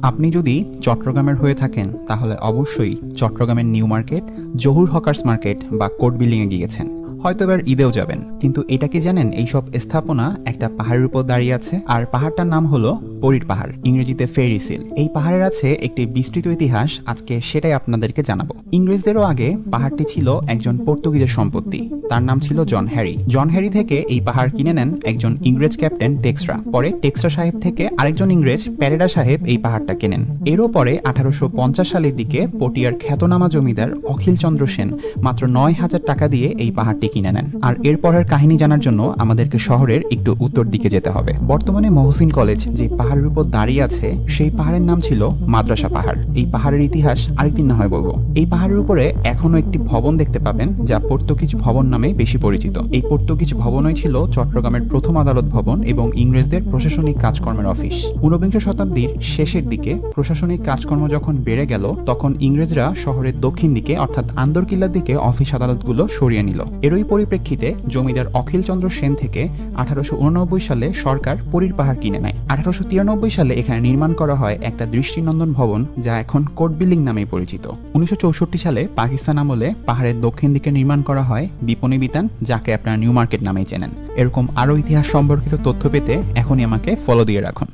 আপনি যদি চট্টগ্রামের হয়ে থাকেন তাহলে অবশ্যই চট্টগ্রামের new market, Zahur hawkers market বা কোর্ট বিল্ডিংয়ে গিয়েছেন। হয়তো এবার ঈদেও যাবেন, কিন্তু এটা কি জানেন এইসব স্থাপনা একটা পাহাড়ের উপর দাঁড়িয়ে আছে, আর পাহাড়টার নাম হলো পরীর পাহাড়, ইংরেজিতে ফেরি সিল। এই পাহাড়ের আছে একটি বিস্তৃত ইতিহাস, আজকে সেটাই আপনাদেরকে জানাবো। ইংরেজদেরও আগে পাহাড়টি ছিল একজন পর্তুগিজের সম্পত্তি, তার নাম ছিল জন হ্যারি। জন হ্যারি থেকে এই পাহাড় কিনে নেন একজন ইংরেজ ক্যাপ্টেন টেক্সরা। পরে টেক্সরা সাহেব থেকে আরেকজন ইংরেজ প্যারেডা সাহেব এই পাহাড়টা কেনেন। এরও পরে 1850 সালের দিকে পটিয়ার খ্যাতনামা জমিদার অখিল চন্দ্র সেন মাত্র 9,000 টাকা দিয়ে এই পাহাড়টি কিনে নেন। আর এরপরের কাহিনী জানার জন্য আমাদেরকে শহরের একটু উত্তর দিকে যেতে হবে। বর্তমানে মহসিন কলেজ যে পাহাড়ের উপর দাঁড়িয়ে আছে, সেই পাহাড়ের নাম ছিল মাদ্রাসা পাহাড়। এই পাহাড়ের ইতিহাস আরেকদিন না হয় বলবো। এই পাহাড়ের উপরে এখনো একটি ভবন দেখতে পাবেন যা পর্তুগিজ ভবন নামে বেশি পরিচিত। এই পর্তুগিজ ভবনই ছিল চট্টগ্রামের প্রথম আদালত ভবন এবং ইংরেজদের প্রশাসনিক কাজকর্মের অফিস। 19বিংশ শতাব্দীর শেষের দিকে প্রশাসনিক কাজকর্ম যখন বেড়ে গেল, তখন ইংরেজরা শহরের দক্ষিণ দিকে অর্থাৎ আন্দরকিল্লার দিকে অফিস আদালতগুলো সরিয়ে নিল। এরই পরিপ্রেক্ষিতে জমিদার অখিল চন্দ্র সেন থেকে 1889 সালে সরকার পরীর পাহাড় কিনে নেয়। 1893 সালে এখানে নির্মাণ করা হয় একটা দৃষ্টিনন্দন ভবন যা এখন কোর্ট বিল্ডিং নামে পরিচিত। 1964 সালে পাকিস্তান আমলে পাহাড়ের দক্ষিণ দিকে নির্মাণ করা হয় বিপণী বিতান, যাকে আপনারা নিউ মার্কেট নামেই চেনেন। এরকম আরও ইতিহাস সম্পর্কিত তথ্য পেতে এখনই আমাকে ফলো দিয়ে রাখুন।